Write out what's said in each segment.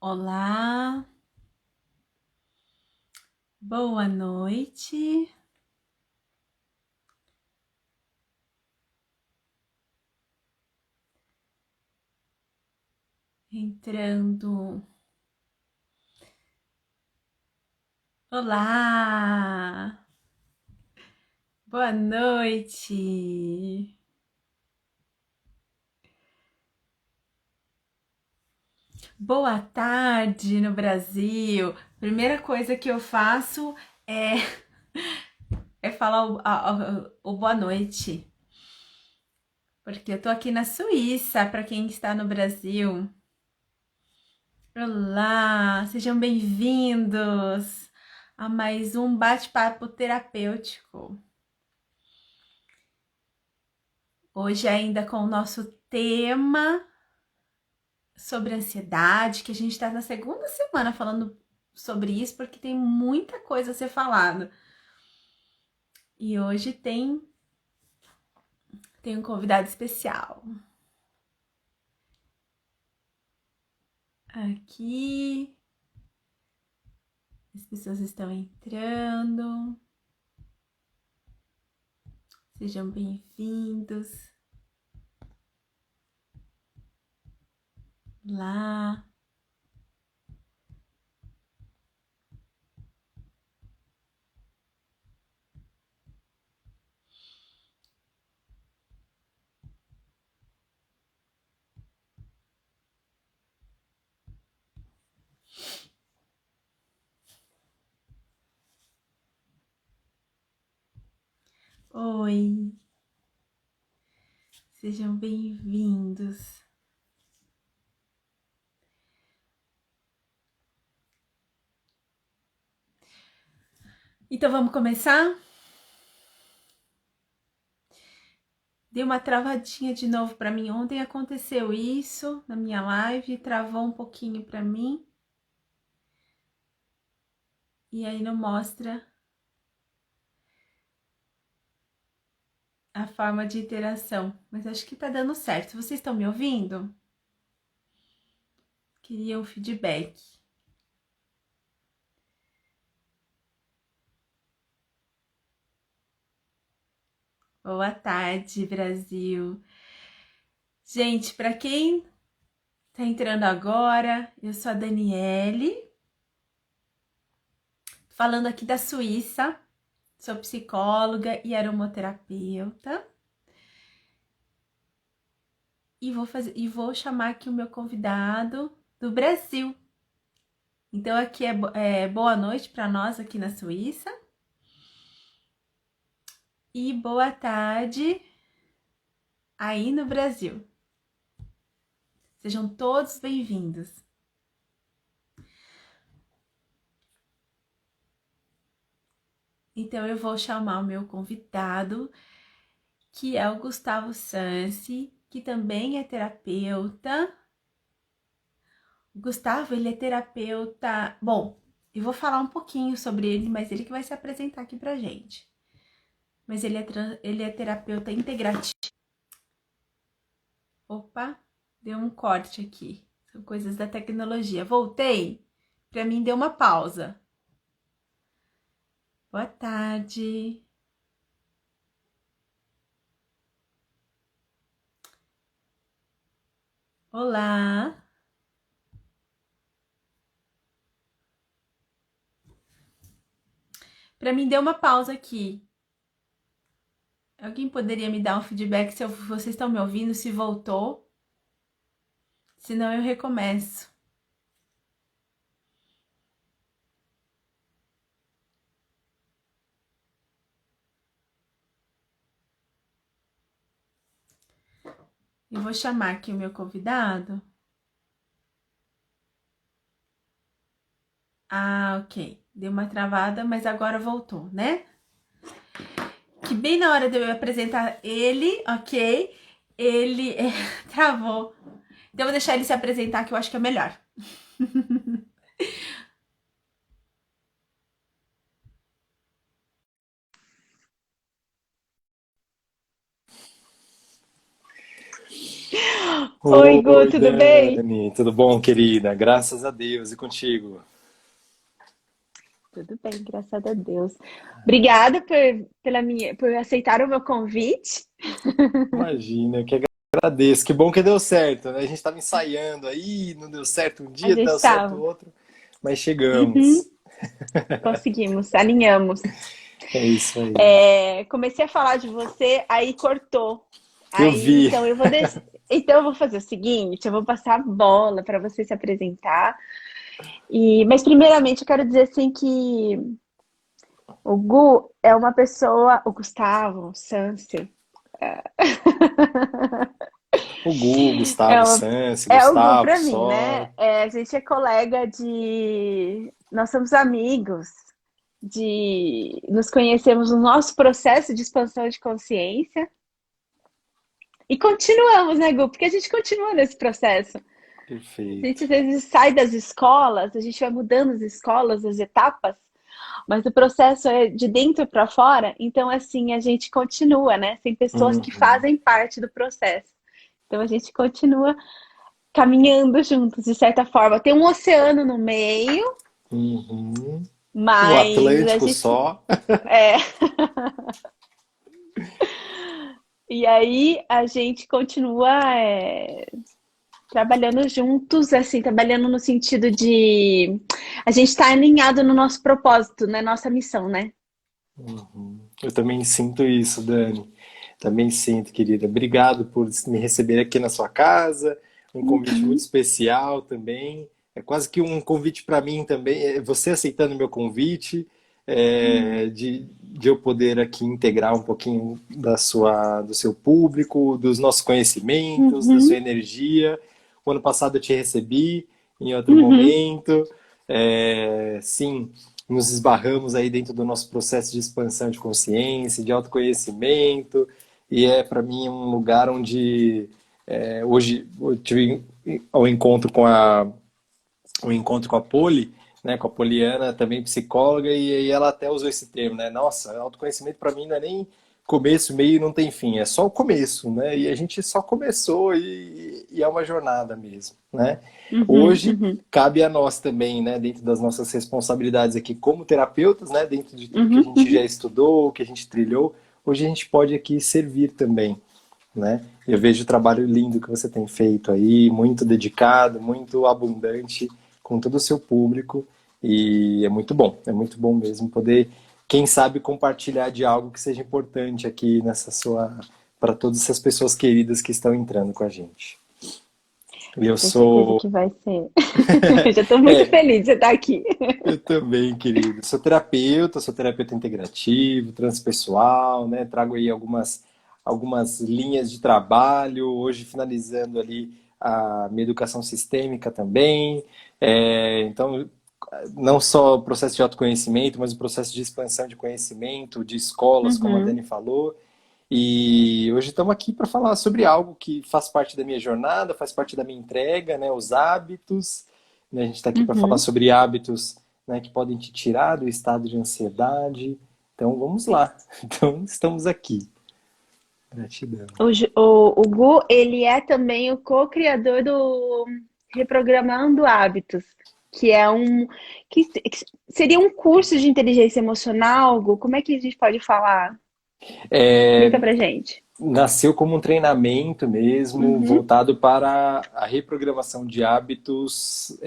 Olá, boa noite. Entrando. Olá, boa noite. Boa tarde no Brasil. Primeira coisa que eu faço é, é falar o boa noite, porque eu tô aqui na Suíça, para quem está no Brasil. Olá, sejam bem-vindos a mais um bate-papo terapêutico. Hoje ainda com o nosso tema sobre ansiedade, que a gente está na segunda semana falando sobre isso, porque tem muita coisa a ser falado. E hoje tem um convidado especial. Aqui, as pessoas estão entrando. Sejam bem-vindos. Lá. Oi. Sejam bem-vindos. Então vamos começar? Deu uma travadinha de novo para mim. Ontem aconteceu isso na minha live, travou um pouquinho para mim. E aí não mostra a forma de interação. Mas acho que tá dando certo. Vocês estão me ouvindo? Queria um feedback. Boa tarde, Brasil. Gente, para quem tá entrando agora, eu sou a Daniele, falando aqui da Suíça. Sou psicóloga e aromaterapeuta. E vou chamar aqui o meu convidado do Brasil. Então aqui é boa noite para nós aqui na Suíça. E boa tarde aí no Brasil. Sejam todos bem-vindos. Então eu vou chamar o meu convidado, que é o Gustavo Sansi, que também é terapeuta. O Gustavo, ele é terapeuta... Bom, eu vou falar um pouquinho sobre ele, mas ele que vai se apresentar aqui pra gente. Mas ele é terapeuta integrativo. Opa, deu um corte aqui. São coisas da tecnologia. Voltei. Para mim deu uma pausa. Boa tarde. Olá. Para mim deu uma pausa aqui. Alguém poderia me dar um feedback se vocês estão me ouvindo, se voltou? Senão eu recomeço. Eu vou chamar aqui o meu convidado. Ah, ok. Deu uma travada, mas agora voltou, né? Que bem na hora de eu apresentar ele, ok? Ele travou. Então eu vou deixar ele se apresentar, que eu acho que é melhor. Oi, Gu, Oi, tudo bem? Dani, tudo bom, querida? Graças a Deus e contigo. Tudo bem, graças a Deus. Obrigada por aceitar o meu convite. Imagina, eu que agradeço. Que bom que deu certo, né? A gente estava ensaiando aí, não deu certo um A dia, gente deu certo estava. outro, mas Uhum, chegamos. conseguimos, alinhamos. É isso aí. Comecei a falar de você, aí cortou. Eu Aí, vi. então eu vou fazer o seguinte, eu vou passar a bola para você se apresentar. Mas primeiramente eu quero dizer assim que o Gu é uma pessoa, o Gustavo, o Sâncio, O Gu, É, Gustavo, uma- Sansi, é o Gu Gustavo, pra mim, Sora. né? A gente é colega de. Nós somos amigos Nos conhecemos no nosso processo de expansão de consciência e continuamos, né, Gu? Porque a gente continua nesse processo. A gente Perfeito. às vezes sai das escolas, a gente vai mudando as escolas, as etapas, mas o processo é de dentro para fora, então assim, a gente continua, né? Tem pessoas que Uhum, fazem parte do processo. Então a gente continua caminhando juntos, de certa forma. Tem um oceano no meio, uhum. Um mas a Atlântico gente. só. É, e aí a gente continua trabalhando juntos, assim, trabalhando no sentido de a gente está alinhado no nosso propósito, na nossa missão, né? Uhum. Eu também sinto isso, Dani. Também sinto, querida. Obrigado por me receber aqui na sua casa. Um convite muito Uhum, especial também. É quase que um convite para mim também. É você aceitando meu convite, de eu poder aqui integrar um pouquinho do seu público, dos nossos conhecimentos, da sua uhum, energia. O ano passado eu te recebi em outro uhum. momento. Sim, nos esbarramos aí dentro do nosso processo de expansão de consciência, de autoconhecimento, e é para mim um lugar onde hoje eu tive ao encontro com um encontro com a Poli, né, com a Poliana, também psicóloga, e ela até usou esse termo, né? Nossa, autoconhecimento para mim não é nem começo, meio e não tem fim, é só o começo, né? E a gente só começou e é uma jornada mesmo, né? Uhum, Hoje uhum, cabe a nós também, né, dentro das nossas responsabilidades aqui como terapeutas, né, dentro de tudo que a uhum, gente já uhum. estudou, que a gente trilhou, hoje a gente pode aqui servir também, né? Eu vejo o trabalho lindo que você tem feito aí, muito dedicado, muito abundante com todo o seu público e é muito bom mesmo poder, quem sabe, compartilhar de algo que seja importante aqui nessa sua, para todas essas pessoas queridas que estão entrando com a gente. E eu Tenho certeza sou, que vai ser. Eu já estou muito é, feliz de você estar aqui. eu também, querido. Sou terapeuta integrativo, transpessoal, né? Trago aí algumas linhas de trabalho, hoje finalizando ali a minha educação sistêmica também. Então, não só o processo de autoconhecimento, mas o processo de expansão de conhecimento, de escolas, como a Uhum, Dani falou. E hoje estamos aqui para falar sobre algo que faz parte da minha jornada, faz parte da minha entrega, né? Os hábitos, né? A gente está aqui para falar uhum. sobre hábitos, né, que podem te tirar do estado de ansiedade. Então vamos lá. Então estamos aqui. Gratidão. O Gu, ele é também o co-criador do Reprogramando Hábitos, que é que seria um curso de inteligência emocional, Gu. Como é que a gente pode falar? Explica pra gente. Nasceu como um treinamento mesmo, Uhum, voltado para a reprogramação de hábitos,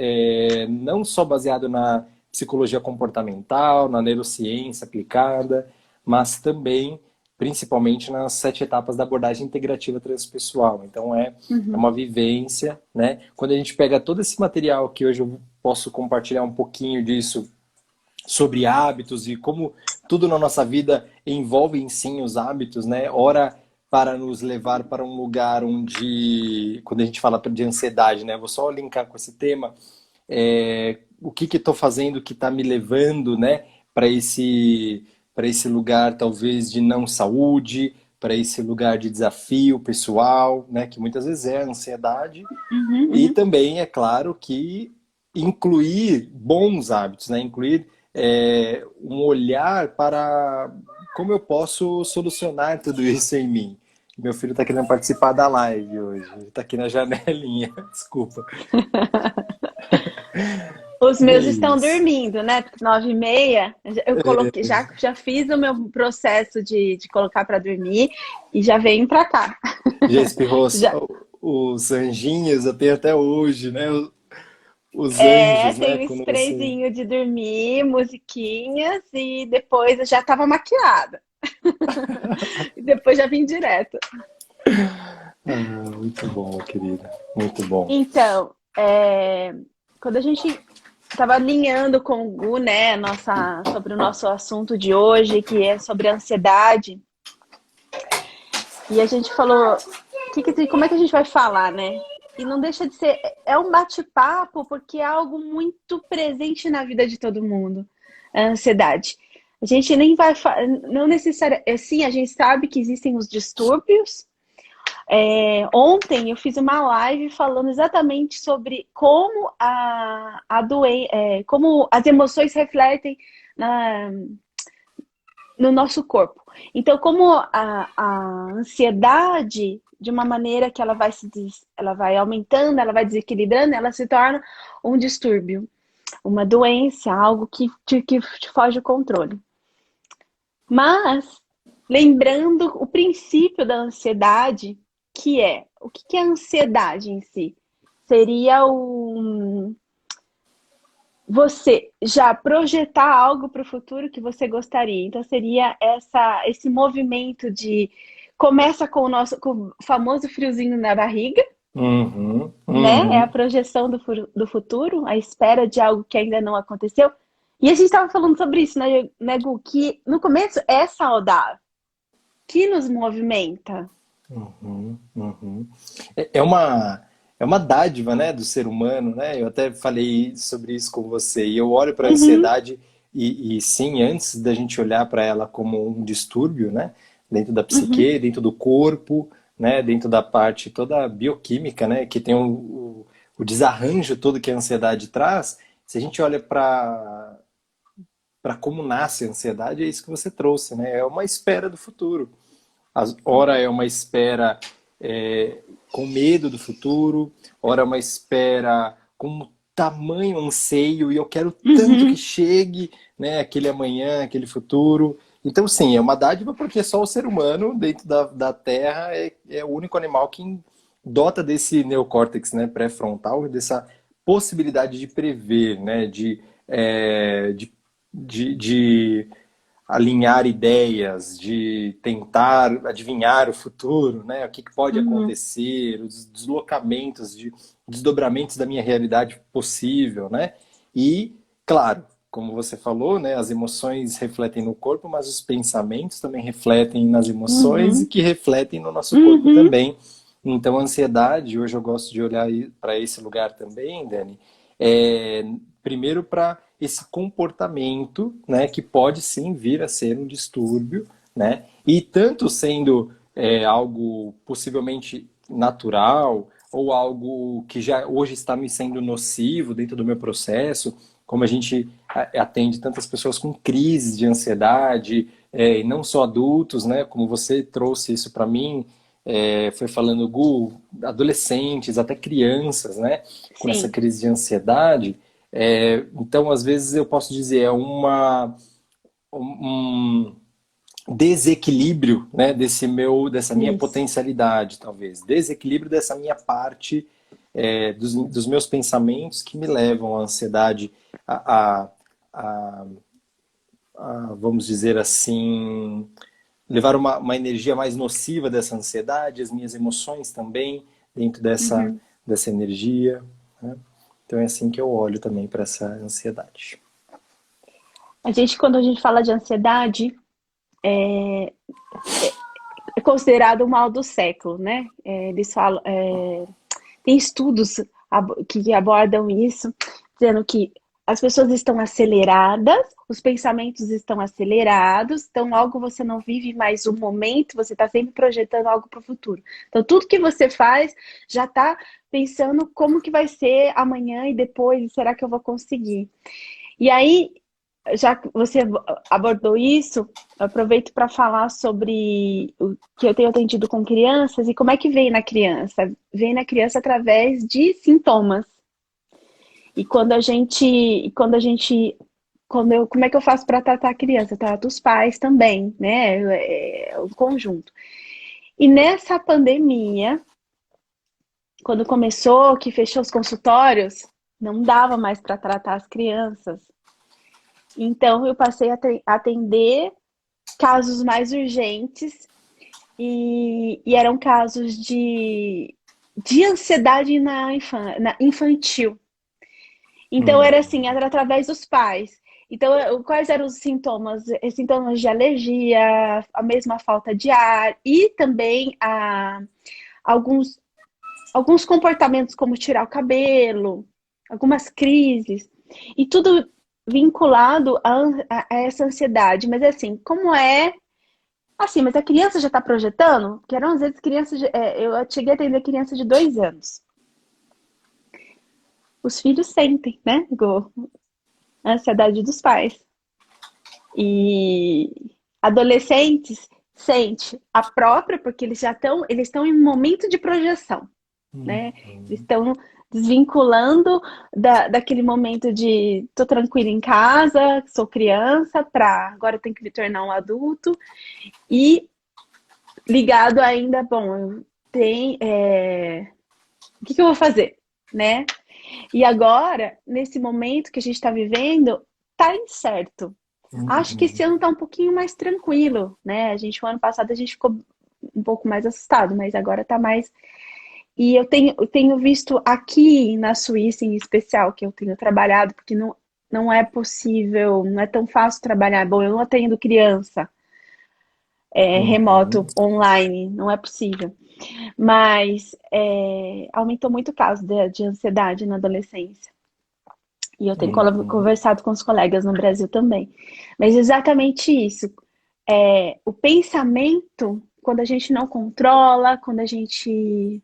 não só baseado na psicologia comportamental, na neurociência aplicada, mas também, principalmente, nas 7 etapas da abordagem integrativa transpessoal. Então, é uhum, uma vivência, né? Quando a gente pega todo esse material que hoje eu posso compartilhar um pouquinho disso sobre hábitos e como tudo na nossa vida envolve em si os hábitos, né? Ora para nos levar para um lugar onde, quando a gente fala de ansiedade, né? Vou só linkar com esse tema, o que estou fazendo que está me levando, né? Para esse lugar talvez de não saúde, para esse lugar de desafio pessoal, né? Que muitas vezes é a ansiedade uhum, e uhum. também, é claro, que incluir bons hábitos, né? Incluir um olhar para como eu posso solucionar tudo isso em mim. Meu filho tá querendo participar da live hoje. Ele tá aqui na janelinha. Desculpa. Os E é meus estão isso. dormindo, né? 9h30. Eu coloquei, já fiz o meu processo de colocar para dormir e já venho para cá. Já espirrou Já, os anjinhos, eu tenho até hoje, né? Os anjos, né? tem um Quando você. sprayzinho de dormir, musiquinhas e depois eu já estava maquiada. E depois já vim direto. Ah, muito bom, querida. Muito bom. Então, quando a gente estava alinhando com o Gu, né, sobre o nosso assunto de hoje, que é sobre ansiedade, e a gente falou, como é que a gente vai falar, né? E não deixa de ser, é um bate-papo, porque é algo muito presente na vida de todo mundo, a ansiedade. A gente nem vai, não necessariamente, sim, a gente sabe que existem os distúrbios. Ontem eu fiz uma live falando exatamente sobre como como as emoções refletem no nosso corpo. Então, como a ansiedade, de uma maneira que ela vai aumentando, ela vai desequilibrando, ela se torna um distúrbio, uma doença, algo que te foge do controle. Mas, lembrando o princípio da ansiedade, que é, o que é a ansiedade em si? Seria você já projetar algo para o futuro que você gostaria. Então, seria esse movimento de começa com o famoso friozinho na barriga, Uhum, né? É a uhum. projeção do futuro, a espera de algo que ainda não aconteceu. E a gente estava falando sobre isso, né, Gu? Que no começo é saudável, que nos movimenta. Uhum, uhum. É uma dádiva, né, do ser humano, né? Eu até falei sobre isso com você. E eu olho para a Uhum, ansiedade e sim, antes da gente olhar para ela como um distúrbio, né, dentro da uhum, psique, dentro do corpo, né, dentro da parte toda bioquímica, né, que tem o desarranjo todo que a ansiedade traz. Se a gente olha para como nasce a ansiedade, é isso que você trouxe, né? É uma espera do futuro. Ora é uma espera é, com medo do futuro, ora é uma espera com tamanho anseio e eu quero tanto que uhum. chegue, né, aquele amanhã, aquele futuro. Então, sim, é uma dádiva porque só o ser humano dentro da Terra é o único animal que dota desse neocórtex, né, pré-frontal, dessa possibilidade de prever, né, de alinhar ideias, de tentar adivinhar o futuro, né? O que pode Uhum, acontecer, os deslocamentos, desdobramentos da minha realidade possível, né? E, claro, como você falou, né? As emoções refletem no corpo, mas os pensamentos também refletem nas emoções e uhum, que refletem no nosso corpo uhum, também. Então, a ansiedade, hoje eu gosto de olhar para esse lugar também, Dani, é, primeiro para esse comportamento, né, que pode sim vir a ser um distúrbio, né, e tanto sendo algo possivelmente natural ou algo que já hoje está me sendo nocivo dentro do meu processo, como a gente atende tantas pessoas com crises de ansiedade, e não só adultos, né, como você trouxe isso para mim, foi falando, Gu, adolescentes, até crianças, né, com essa sim, crise de ansiedade. Então, às vezes, eu posso dizer, um desequilíbrio, né, dessa minha isso. potencialidade, talvez. Desequilíbrio dessa minha parte, dos meus pensamentos que me levam à ansiedade, a, a, a, vamos dizer assim, levar uma energia mais nociva dessa ansiedade, as minhas emoções também dentro Uhum. dessa energia, né? Então é assim que eu olho também para essa ansiedade. Quando a gente fala de ansiedade, é considerado o mal do século, né? Eles falam, tem estudos que abordam isso, dizendo que as pessoas estão aceleradas, os pensamentos estão acelerados, então logo você não vive mais o momento, você está sempre projetando algo para o futuro. Então tudo que você faz já está pensando como que vai ser amanhã e depois, e será que eu vou conseguir? E aí já que você abordou isso, eu aproveito para falar sobre o que eu tenho atendido com crianças e como é que vem na criança. Vem na criança através de sintomas. E como é que eu faço para tratar a criança? Eu trato os pais também, né? É um conjunto. E nessa pandemia, quando começou, que fechou os consultórios, não dava mais para tratar as crianças. Então, eu passei a atender casos mais urgentes e eram casos de ansiedade na infantil. Então, era assim, era através dos pais. Então, quais eram os sintomas? Sintomas de alergia, a mesma falta de ar e também alguns, alguns comportamentos como tirar o cabelo, algumas crises. E tudo vinculado a essa ansiedade. Mas assim, como é... Assim, mas a criança já está projetando? Que eram às vezes crianças... eu cheguei a atender criança de 2 anos. Os filhos sentem, né, Gô? A ansiedade dos pais. E adolescentes sente a própria, porque eles estão em um momento de projeção, né? Eles estão desvinculando daquele momento de tô tranquila em casa, sou criança, para agora eu tenho que me tornar um adulto e ligado ainda, bom, o que eu vou fazer, né? E agora, nesse momento que a gente está vivendo, tá incerto. Acho que esse ano tá um pouquinho mais tranquilo, né? O ano passado a gente ficou um pouco mais assustado, mas agora tá mais. E eu tenho visto aqui na Suíça, em especial, que eu tenho trabalhado, porque não é possível, não é tão fácil trabalhar. Bom, eu não atendo criança remoto, online, não é possível. Mas aumentou muito o caso de ansiedade na adolescência. E eu tenho conversado com os colegas no Brasil também. Mas exatamente isso. O pensamento, quando a gente não controla, quando a gente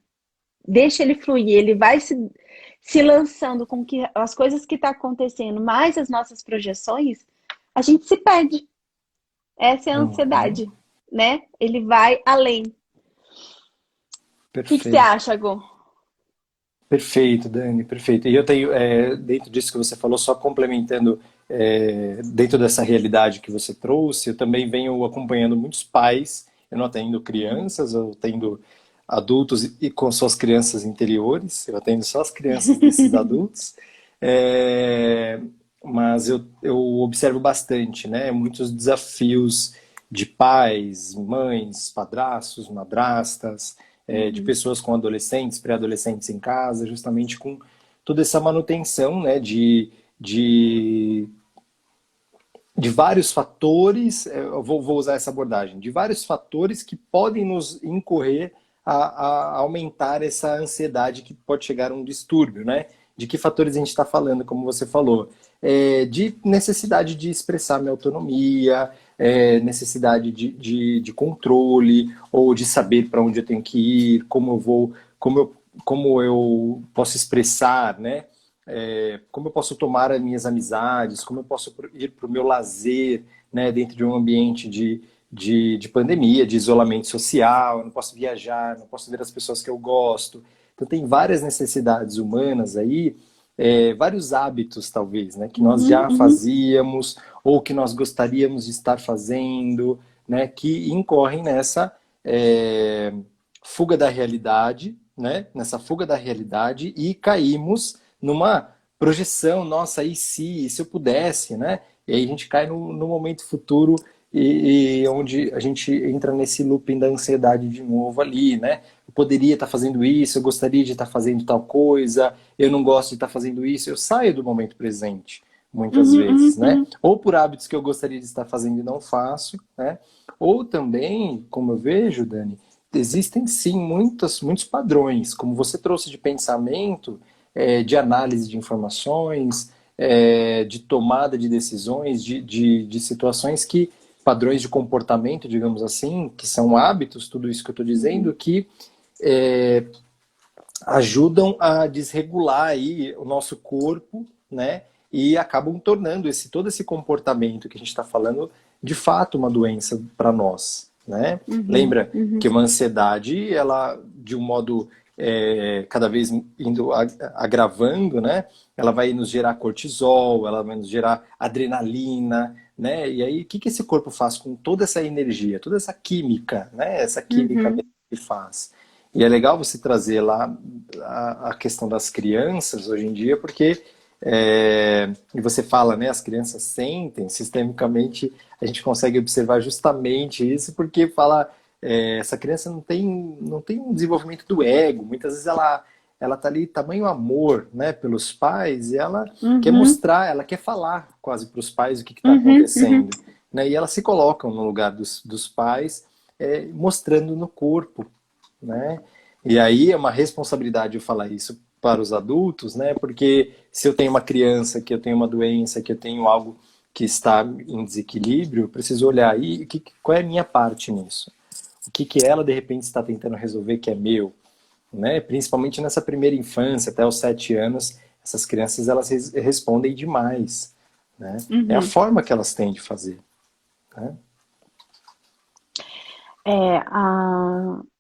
deixa ele fluir, ele vai se lançando com as coisas que estão acontecendo, mais as nossas projeções, a gente se perde. Essa é a ansiedade, né? Ele vai além. O que você acha, Gu? Perfeito, Dani, perfeito. E eu tenho, dentro disso que você falou, só complementando, dentro dessa realidade que você trouxe, eu também venho acompanhando muitos pais, eu não atendo crianças, eu atendo adultos e com suas crianças interiores, eu atendo só as crianças desses adultos, É, mas eu observo bastante, né, muitos desafios de pais, mães, padrastos, madrastas, de pessoas com adolescentes, pré-adolescentes em casa, justamente com toda essa manutenção, né, de vários fatores, eu vou usar essa abordagem, de vários fatores que podem nos incorrer a aumentar essa ansiedade que pode chegar a um distúrbio, né? De que fatores a gente está falando, como você falou? De necessidade de expressar minha autonomia, necessidade de controle, ou de saber para onde eu tenho que ir, como eu posso expressar, né? Como eu posso tomar as minhas amizades, como eu posso ir para o meu lazer, né, dentro de um ambiente de pandemia, de isolamento social, eu não posso viajar, não posso ver as pessoas que eu gosto. Então tem várias necessidades humanas aí, vários hábitos talvez, né, que nós já fazíamos ou que nós gostaríamos de estar fazendo, né, que incorrem nessa fuga da realidade, né, nessa fuga da realidade e caímos numa projeção, nossa, e se eu pudesse, né? E aí a gente cai no momento futuro e onde a gente entra nesse looping da ansiedade de novo ali, né? Eu poderia estar fazendo isso, eu gostaria de estar fazendo tal coisa, eu não gosto de estar fazendo isso, eu saio do momento presente, muitas vezes, né? Ou por hábitos que eu gostaria de estar fazendo e não faço, né? Ou também, como eu vejo, Dani, existem sim muitos padrões, como você trouxe de pensamento, de análise de informações, de tomada de decisões, de situações que, padrões de comportamento, digamos assim, que são hábitos, tudo isso que eu estou dizendo, que ajudam a desregular aí o nosso corpo, né? e acabam tornando todo esse comportamento que a gente está falando de fato uma doença para nós, né? Lembra que uma ansiedade, ela de um modo cada vez indo agravando, né? Ela vai nos gerar cortisol, ela vai nos gerar adrenalina, né? E aí, o que esse corpo faz com toda essa energia, toda essa química, né? Essa química mesmo que faz. E é legal você trazer lá a questão das crianças hoje em dia, porque e você fala, né? As crianças sentem, sistemicamente a gente consegue observar justamente isso, porque fala essa criança não tem um desenvolvimento do ego. Muitas vezes ela tá ali tamanho amor, né, pelos pais, e ela quer mostrar, ela quer falar quase para os pais o que está acontecendo, né? E elas se colocam no lugar dos pais, mostrando no corpo, né? E aí é uma responsabilidade eu falar isso para os adultos, né? Porque se eu tenho uma criança, que eu tenho uma doença, que eu tenho algo que está em desequilíbrio, eu preciso olhar aí qual é a minha parte nisso. O que ela, de repente, está tentando resolver que é meu, né? Principalmente nessa primeira infância, até os 7 anos, essas crianças, elas respondem demais, né? É a forma que elas têm de fazer, né?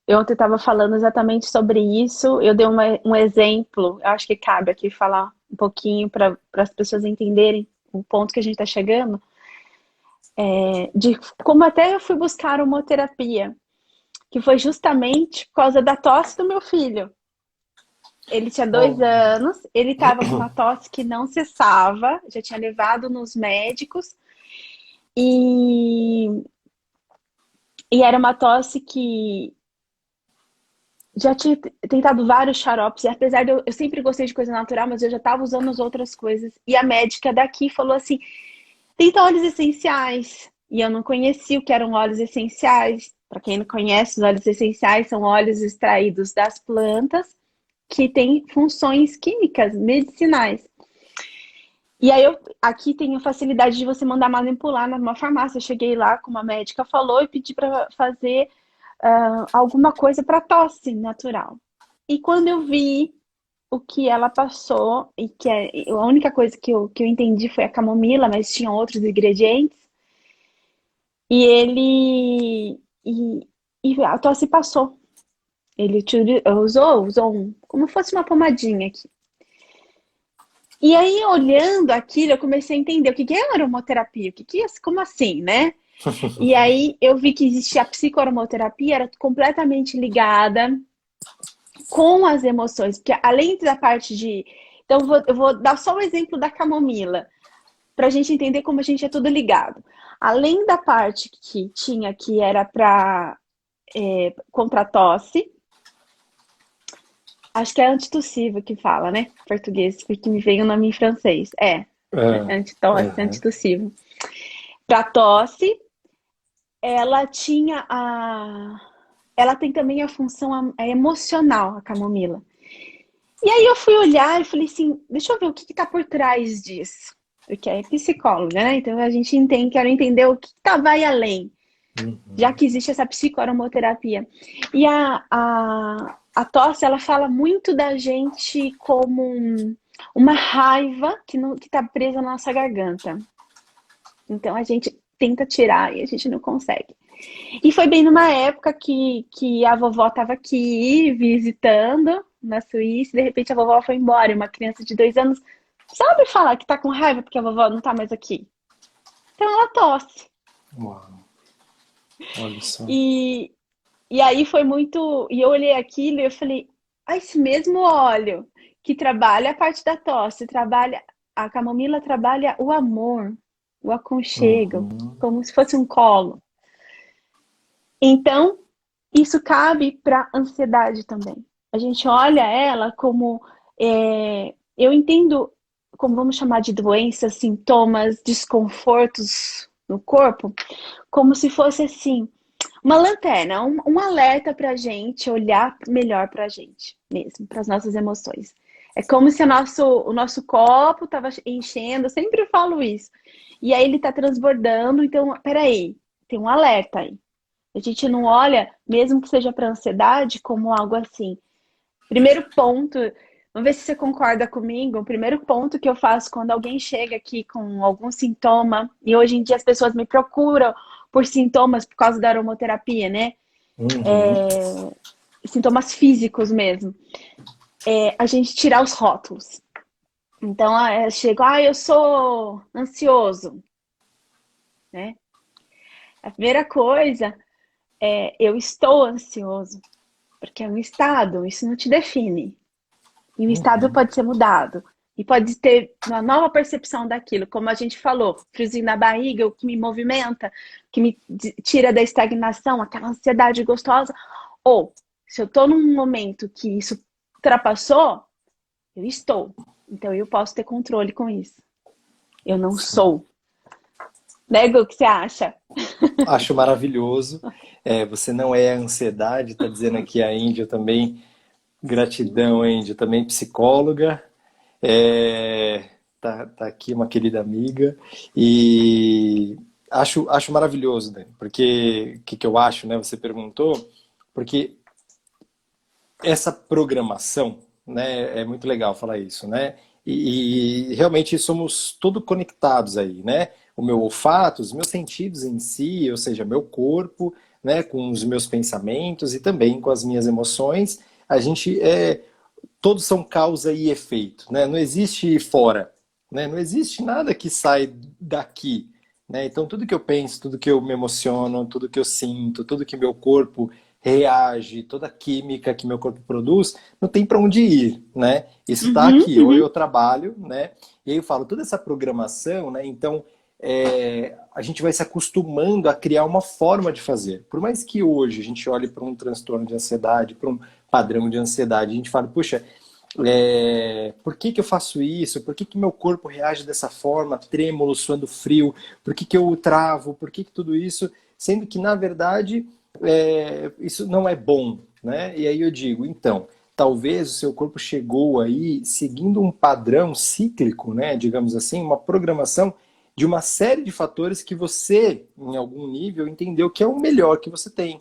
Eu ontem estava falando exatamente sobre isso. Eu dei um exemplo, eu acho que cabe aqui falar um pouquinho para as pessoas entenderem o ponto que a gente está chegando, de como até eu fui buscar uma terapia, que foi justamente por causa da tosse do meu filho. Ele tinha 2 anos, ele estava com uma tosse que não cessava, já tinha levado nos médicos, e era uma tosse que já tinha tentado vários xaropes, e apesar de eu sempre gostei de coisa natural, mas eu já estava usando as outras coisas. E a médica daqui falou assim: tenta óleos essenciais. E eu não conhecia o que eram óleos essenciais. Para quem não conhece, os óleos essenciais são óleos extraídos das plantas que têm funções químicas, medicinais. E aí aqui tem a facilidade de você mandar manipular numa farmácia. Eu cheguei lá, como a médica falou, e pedi para fazer alguma coisa para tosse natural. E quando eu vi o que ela passou, e que a única coisa que eu entendi foi a camomila, mas tinha outros ingredientes, e a tosse passou. Ele usou como fosse uma pomadinha aqui. E aí, olhando aquilo, eu comecei a entender o que é aromaterapia, como assim, né? E aí eu vi que existia a psicoaromaterapia, era completamente ligada com as emoções, porque além da parte de... Então eu vou dar só o exemplo da camomila, para a gente entender como a gente é tudo ligado. Além da parte que tinha, que era para contra a tosse, acho que é antitussivo que fala, né? Português, porque me veio o nome em francês. Antitosse, antitussivo. Para tosse, ela tinha ela tem também a função emocional, a camomila. E aí eu fui olhar e falei assim, deixa eu ver o que está por trás disso. Porque é psicóloga, né? Então a gente quero entender o que vai além. Já que existe essa psicoaromaterapia. E a tosse, ela fala muito da gente como uma raiva que está presa na nossa garganta. Então a gente tenta tirar e a gente não consegue. E foi bem numa época que a vovó estava aqui visitando na Suíça, e de repente a vovó foi embora. E uma criança de 2 anos sabe falar que tá com raiva porque a vovó não tá mais aqui. Então ela tosse. Uau. Olha só. E aí foi muito... E eu olhei aquilo e eu falei, esse mesmo óleo que trabalha a parte da tosse, a camomila trabalha o amor, o aconchego, como se fosse um colo. Então, isso cabe para ansiedade também. A gente olha ela como... eu entendo, como vamos chamar de doenças, sintomas, desconfortos no corpo, como se fosse assim, uma lanterna, um alerta para a gente olhar melhor para a gente mesmo, para as nossas emoções. É como se o nosso copo estava enchendo, eu sempre falo isso. E aí ele está transbordando, então, peraí, tem um alerta aí. A gente não olha, mesmo que seja para ansiedade, como algo assim. Primeiro ponto, Vamos ver se você concorda comigo. O primeiro ponto que eu faço quando alguém chega aqui com algum sintoma, e hoje em dia as pessoas me procuram por sintomas por causa da aromaterapia, né? Uhum. Sintomas físicos mesmo. A gente tirar os rótulos. Então, eu chego, eu sou ansioso, né? A primeira coisa eu estou ansioso, porque é um estado, isso não te define. E o estado Uhum. pode ser mudado. E pode ter uma nova percepção daquilo, como a gente falou, friozinho na barriga, o que me movimenta, que me tira da estagnação, aquela ansiedade gostosa. Ou, se eu estou num momento que isso ultrapassou, eu estou. Então eu posso ter controle com isso. Eu não Sim. sou. Né, Gu, o que você acha? Acho maravilhoso. Você não é a ansiedade, está dizendo aqui a Índia também. Gratidão, Índia, também psicóloga. Tá aqui uma querida amiga. E acho maravilhoso, né? Porque o que eu acho, né? Você perguntou, porque essa programação, né? É muito legal falar isso, né? E realmente somos todos conectados aí, né? O meu olfato, os meus sentidos em si, ou seja, meu corpo, né? Com os meus pensamentos e também com as minhas emoções, a gente todos são causa e efeito, né? Não existe fora, né? Não existe nada que sai daqui, né? Então tudo que eu penso, tudo que eu me emociono, tudo que eu sinto, tudo que meu corpo reage, toda a química que meu corpo produz, não tem para onde ir, né? Isso está Uhum, aqui. Ou uhum, eu trabalho, né? E aí eu falo toda essa programação, né? Então a gente vai se acostumando a criar uma forma de fazer. Por mais que hoje a gente olhe para um transtorno de ansiedade, para um padrão de ansiedade, a gente fala, puxa, por que que eu faço isso? Por que que meu corpo reage dessa forma, trêmulo, suando frio? Por que que eu travo? Por que que tudo isso? Sendo que, na verdade, isso não é bom, né? E aí eu digo, então, talvez o seu corpo chegou aí seguindo um padrão cíclico, né? Digamos assim, uma programação de uma série de fatores que você, em algum nível, entendeu que é o melhor que você tem,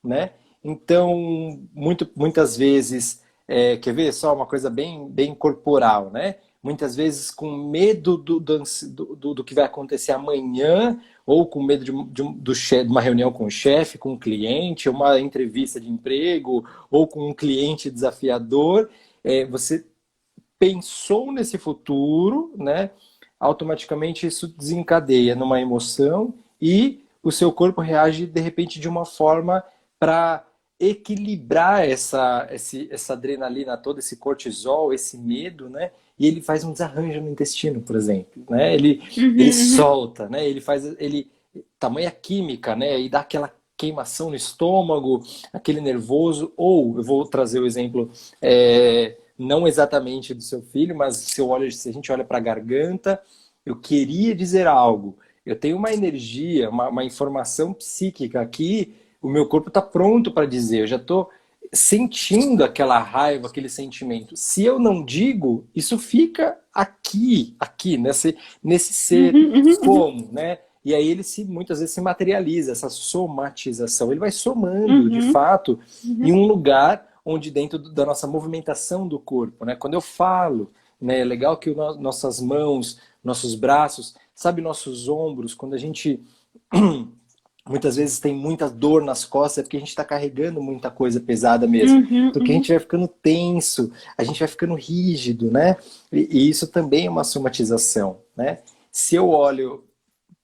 né? Então, muitas vezes, quer ver só uma coisa bem corporal, né? Muitas vezes com medo do que vai acontecer amanhã, ou com medo de uma reunião com o chefe, com o cliente, uma entrevista de emprego, ou com um cliente desafiador, você pensou nesse futuro, né? Automaticamente isso desencadeia numa emoção e o seu corpo reage de repente de uma forma para equilibrar essa adrenalina toda, esse cortisol, esse medo, né? E ele faz um desarranjo no intestino, por exemplo, né? Ele uhum, uhum. solta, né? Tamanha química, né? E dá aquela queimação no estômago, aquele nervoso. Ou eu vou trazer o exemplo não exatamente do seu filho, mas se a gente olha para a garganta, eu queria dizer algo. Eu tenho uma energia, uma informação psíquica aqui, o meu corpo está pronto para dizer, eu já estou sentindo aquela raiva, aquele sentimento. Se eu não digo, isso fica aqui, nesse ser, Uhum, uhum, uhum, como, né? E aí ele muitas vezes se materializa, essa somatização. Ele vai somando, de uhum, fato, em uhum, um lugar onde dentro da nossa movimentação do corpo, né? Quando eu falo, né, é legal que nossas mãos, nossos braços, sabe, nossos ombros, quando a gente muitas vezes tem muita dor nas costas, é porque a gente está carregando muita coisa pesada mesmo. uhum, Então que a uhum. gente vai ficando tenso, a gente vai ficando rígido, né? E isso também é uma somatização, né? Se eu olho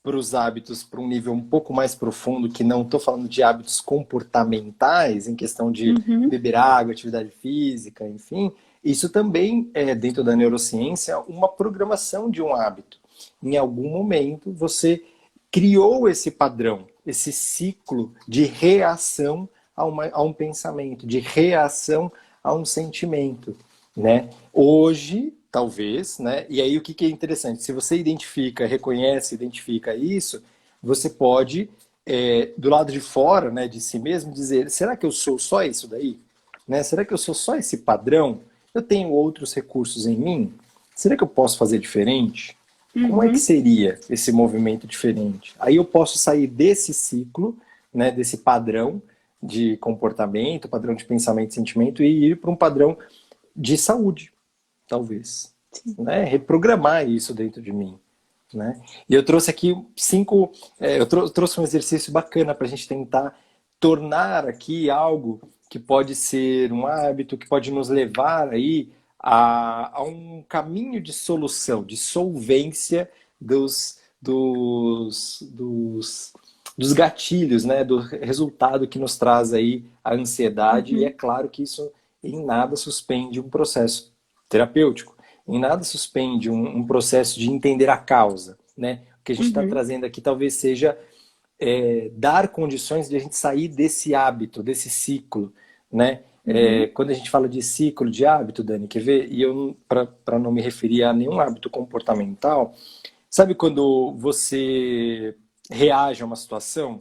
para os hábitos para um nível um pouco mais profundo, que não estou falando de hábitos comportamentais, em questão de Uhum, beber água, atividade física, enfim, isso também é, dentro da neurociência, uma programação de um hábito. Em algum momento, você criou esse padrão, esse ciclo de reação a um pensamento, de reação a um sentimento, né? Hoje, talvez, né? E aí o que é interessante? Se você identifica, reconhece, identifica isso, você pode, do lado de fora, né, de si mesmo, dizer: será que eu sou só isso daí? Né? Será que eu sou só esse padrão? Eu tenho outros recursos em mim? Será que eu posso fazer diferente? Como é que uhum, seria esse movimento diferente? Aí eu posso sair desse ciclo, né, desse padrão de comportamento, padrão de pensamento e sentimento e ir para um padrão de saúde, talvez, né? Reprogramar isso dentro de mim, né? E eu trouxe aqui eu trouxe um exercício bacana para a gente tentar tornar aqui algo que pode ser um hábito, que pode nos levar aí a um caminho de solução, de solvência dos gatilhos, né? Do resultado que nos traz aí a ansiedade. E é claro que isso em nada suspende um processo terapêutico, em nada suspende um processo de entender a causa, né? O que a gente está trazendo aqui talvez seja dar condições de a gente sair desse hábito, desse ciclo, né? Quando a gente fala de ciclo, de hábito, Dani, quer ver? E eu, para não me referir a nenhum hábito comportamental, sabe quando você reage a uma situação?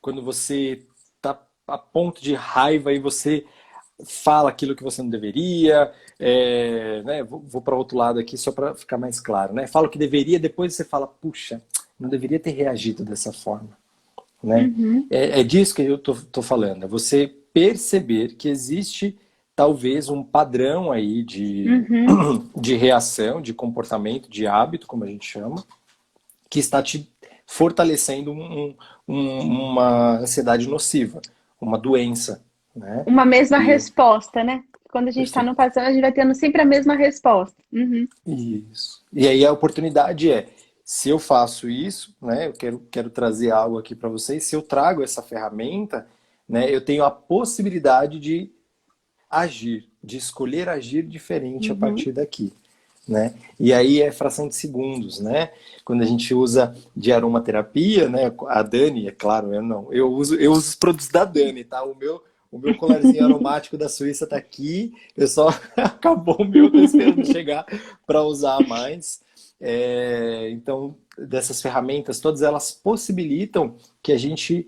Quando você está a ponto de raiva e você fala aquilo que você não deveria, né? Vou para outro lado aqui só para ficar mais claro, né? Fala o que deveria, depois você fala, puxa, não deveria ter reagido dessa forma, né? É disso que eu tô falando, é você perceber que existe talvez um padrão aí de reação, de comportamento, de hábito, como a gente chama, que está te fortalecendo uma ansiedade nociva, uma doença, né? Uma mesma resposta, né? Quando a gente está Perfeito. no passado, a gente vai tendo sempre a mesma resposta. Isso. E aí a oportunidade se eu faço isso, né? Eu quero trazer algo aqui para vocês. Se eu trago essa ferramenta, né? Eu tenho a possibilidade de agir, de escolher agir diferente a partir daqui, né? E aí é fração de segundos, né? Quando a gente usa de aromaterapia, né? A Dani, é claro, eu não. Eu uso os produtos da Dani, tá? O meu colarzinho aromático da Suíça tá aqui. Eu só acabou o meu, tô esperando chegar para usar mais. Então, dessas ferramentas, todas elas possibilitam que a gente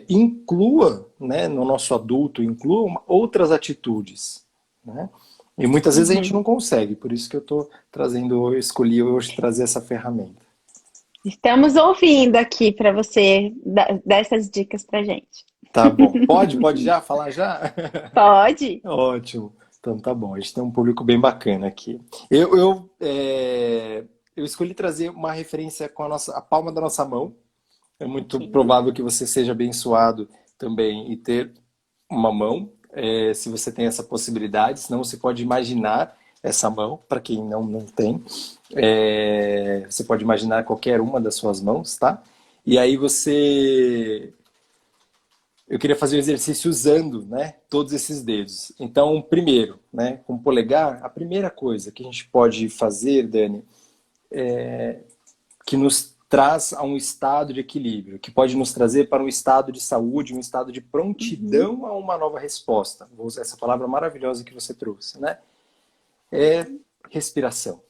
inclua, né, no nosso adulto, inclua outras atitudes, né? E muitas vezes a gente não consegue, por isso que eu escolhi hoje trazer essa ferramenta. Estamos ouvindo aqui para você dar essas dicas para gente. Tá bom. Pode já falar já? Pode? Ótimo. Então tá bom, a gente tem um público bem bacana aqui. Eu escolhi trazer uma referência com a palma da nossa mão. É muito provável que você seja abençoado também e ter uma mão, se você tem essa possibilidade, senão você pode imaginar essa mão, para quem não tem. Você pode imaginar qualquer uma das suas mãos, tá? E aí eu queria fazer o exercício usando, né, todos esses dedos. Então, primeiro, né, com o polegar, a primeira coisa que a gente pode fazer, Dani, que nos traz a um estado de equilíbrio, que pode nos trazer para um estado de saúde, um estado de prontidão a uma nova resposta. Vou usar essa palavra maravilhosa que você trouxe, né? É respiração,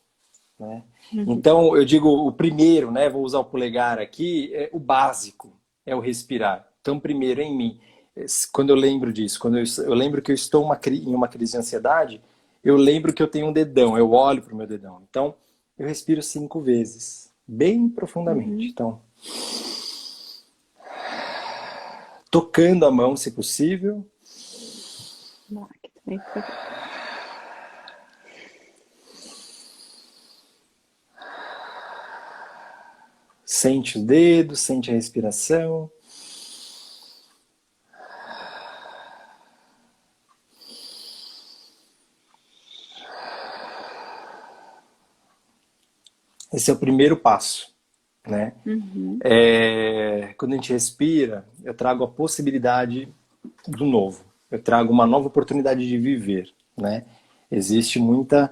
né? Então, eu digo o primeiro, né? Vou usar o polegar aqui, o básico, é o respirar. Então, primeiro em mim, quando eu lembro disso, quando eu lembro que eu estou em uma crise de ansiedade, eu lembro que eu tenho um dedão, eu olho para o meu dedão. Então, eu respiro 5 vezes, bem profundamente. Então, tocando a mão, se possível. Sente os dedos, sente a respiração. Esse é o primeiro passo, né? Quando a gente respira, eu trago a possibilidade do novo. Eu trago uma nova oportunidade de viver, né? Existe muita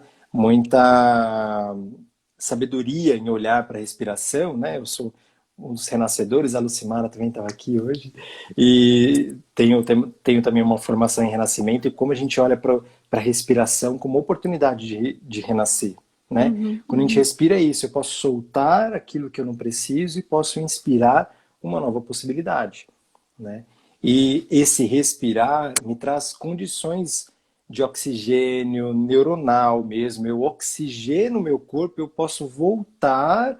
sabedoria em olhar para a respiração, né? Eu sou um dos renascedores, a Lucimara também estava aqui hoje, e tenho também uma formação em renascimento, e como a gente olha para a respiração como oportunidade de renascer, né? Quando a gente respira isso, eu posso soltar aquilo que eu não preciso e posso inspirar uma nova possibilidade, né? E esse respirar me traz condições de oxigênio neuronal mesmo. Eu oxigeno meu corpo, eu posso voltar,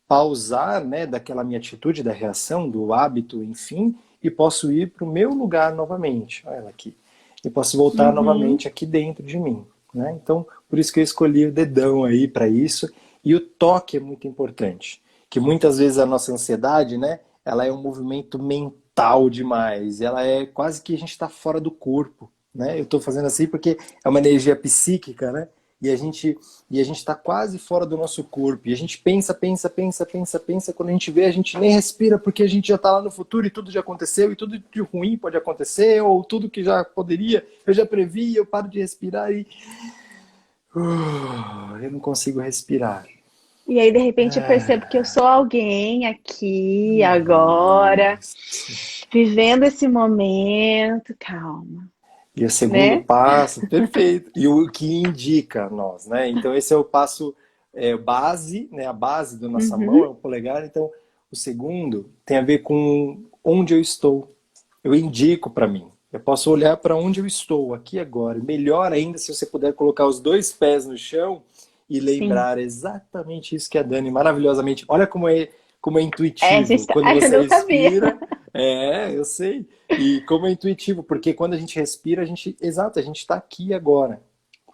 pausar, né, daquela minha atitude, da reação, do hábito, enfim, e posso ir para o meu lugar novamente. Olha ela aqui. E posso voltar novamente aqui dentro de mim. né? Então, por isso que eu escolhi o dedão aí para isso. E o toque é muito importante, que muitas vezes a nossa ansiedade, né, ela é um movimento mental demais, ela é quase que a gente está fora do corpo, né? Eu estou fazendo assim porque é uma energia psíquica, né? E a gente está quase fora do nosso corpo. E a gente pensa, pensa, pensa, pensa, pensa. Quando a gente vê, a gente nem respira porque a gente já está lá no futuro e tudo já aconteceu e tudo de ruim pode acontecer ou tudo que já poderia, eu já previ, eu paro de respirar e eu não consigo respirar. E aí, de repente, eu percebo que eu sou alguém aqui, agora, Isso. vivendo esse momento, calma, E o segundo né? passo, perfeito. E o que indica a nós, né? Então esse é o passo base, né? A base da nossa mão é Uhum, o polegar. Então o segundo tem a ver com onde eu estou. Eu indico para mim. Eu posso olhar para onde eu estou aqui agora. Melhor ainda se você puder colocar os dois pés no chão e sim. lembrar exatamente isso que a Dani maravilhosamente. Olha como é intuitivo. Essa, Quando essa eu você não sabia. respira, eu sei. E como é intuitivo, porque quando a gente respira, exato, a gente está aqui agora,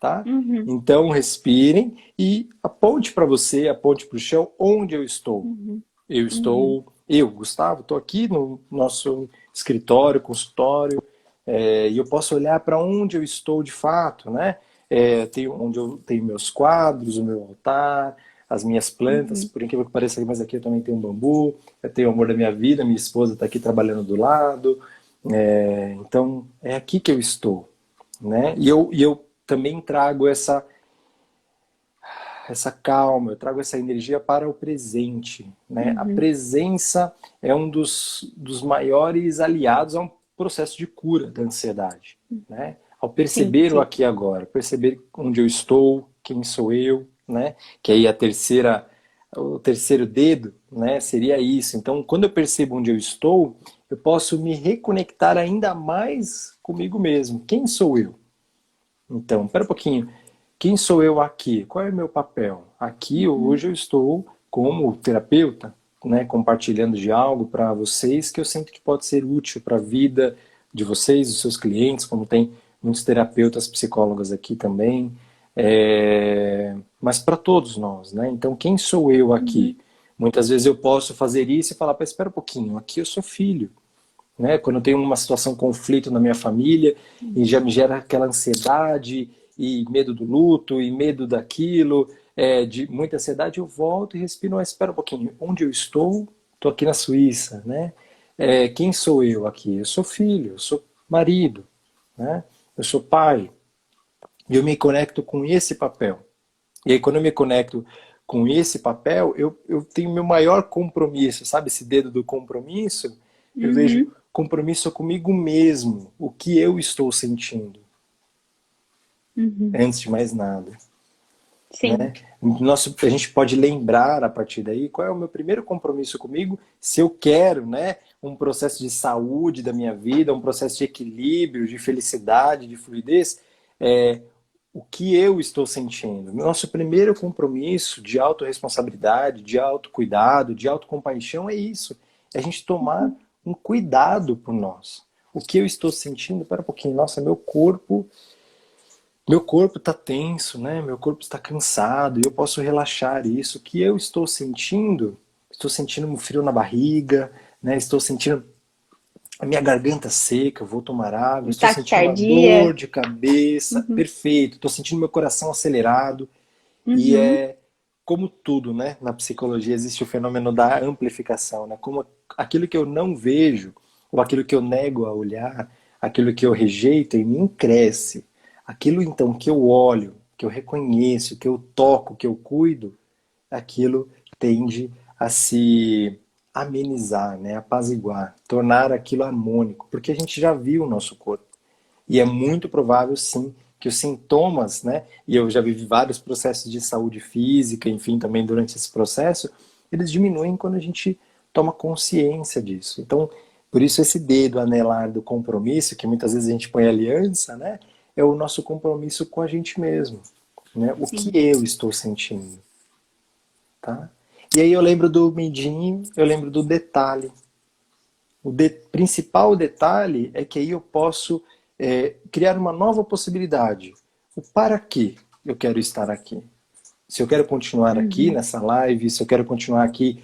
tá? Uhum, Então respirem e aponte para você, aponte para o chão, onde eu estou. uhum, uhum, Gustavo, estou aqui no nosso escritório, consultório, e eu posso olhar para onde eu estou de fato, né? Onde eu tenho meus quadros, o meu altar, as minhas plantas, uhum, por incrível que pareça, mas aqui eu também tenho um bambu, eu tenho o amor da minha vida, minha esposa está aqui trabalhando do lado, então é aqui que eu estou, né? E eu também trago essa calma, eu trago essa energia para o presente, né? A uhum. presença é um dos maiores aliados a um processo de cura da ansiedade, né? Ao Sim, perceber o sim. aqui e agora, perceber onde eu estou, quem sou eu, né? Que aí o terceiro dedo, né? Seria isso. Então, quando eu percebo onde eu estou, eu posso me reconectar ainda mais comigo mesmo. Quem sou eu? Então, espera um pouquinho. Quem sou eu aqui? Qual é o meu papel? Aqui, Uhum, hoje, eu estou como terapeuta, né, compartilhando de algo para vocês que eu sinto que pode ser útil para a vida de vocês, dos seus clientes, como tem muitos terapeutas, psicólogas aqui também, mas para todos nós, né? Então, quem sou eu aqui? uhum, Muitas vezes eu posso fazer isso e falar, espera um pouquinho, aqui eu sou filho, né? Quando eu tenho uma situação, um conflito na minha família e já me gera aquela ansiedade e medo do luto e medo daquilo, de muita ansiedade, eu volto e respiro, mas espera um pouquinho, onde eu estou? Estou aqui na Suíça, né? Quem sou eu aqui? Eu sou filho, eu sou marido, né? Eu sou pai. E eu me conecto com esse papel. E aí, quando eu me conecto com esse papel, eu tenho meu maior compromisso, sabe? Esse dedo do compromisso, eu vejo uhum, compromisso comigo mesmo, o que eu estou sentindo, uhum. antes de mais nada, Sim. né? A gente pode lembrar a partir daí qual é o meu primeiro compromisso comigo, se eu quero, né, um processo de saúde da minha vida, um processo de equilíbrio, de felicidade, de fluidez, é, o que eu estou sentindo. Nosso primeiro compromisso de autorresponsabilidade, de autocuidado, de autocompaixão é isso. É a gente tomar Uhum, um cuidado por nós. O que eu estou sentindo, para um pouquinho, nossa, meu corpo está tenso, né? Meu corpo está cansado e eu posso relaxar isso. O que eu estou sentindo? Estou sentindo um frio na barriga, né? Estou sentindo a minha garganta seca, eu vou tomar água, estou sentindo uma dor taquicardia. de cabeça, Uhum, perfeito, estou sentindo meu coração acelerado. E uhum, como tudo, né? Na psicologia existe o fenômeno da amplificação, né? Como aquilo que eu não vejo, ou aquilo que eu nego a olhar, aquilo que eu rejeito em mim cresce. Aquilo então que eu olho, que eu reconheço, que eu toco, que eu cuido, aquilo tende a se amenizar, né? Apaziguar, tornar aquilo harmônico, porque a gente já viu o nosso corpo. E é muito provável, sim, que os sintomas, né? E eu já vivi vários processos de saúde física, enfim, também durante esse processo, eles diminuem quando a gente toma consciência disso. Então, por isso esse dedo anelar do compromisso, que muitas vezes a gente põe aliança, né? É o nosso compromisso com a gente mesmo, né? O que sim. eu estou sentindo, tá? E aí eu lembro do medinho, eu lembro do detalhe. Principal detalhe é que aí eu posso criar uma nova possibilidade. o para que eu quero estar aqui. Se eu quero continuar aqui Uhum. nessa live, se eu quero continuar aqui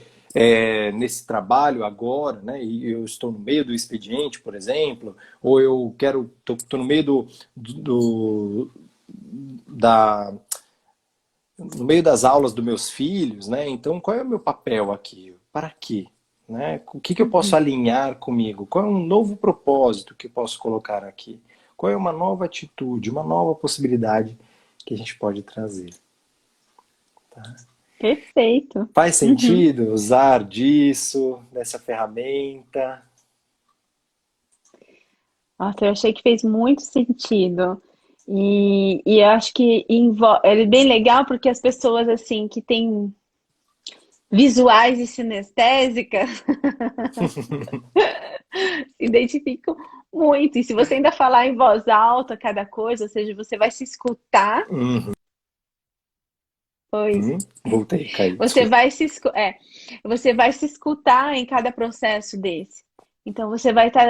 nesse trabalho agora, né? E eu estou no meio do expediente, por exemplo, ou eu quero, tô no meio da, no meio das aulas dos meus filhos, né? Então, qual é o meu papel aqui? Para quê? Né? O que que eu posso Uhum. alinhar comigo? Qual é um novo propósito que eu posso colocar aqui? Qual é uma nova atitude, uma nova possibilidade que a gente pode trazer? Tá? Perfeito. Faz Uhum. sentido usar disso, dessa ferramenta? Nossa, eu achei que fez muito sentido. E eu acho que é bem legal porque as pessoas assim que têm visuais e sinestésicas se identificam muito. E se você ainda falar em voz alta cada coisa, ou seja, você vai se escutar, Uhum. pois Voltei, caí, você desculpa. vai você vai se escutar em cada processo desse. Então você vai estar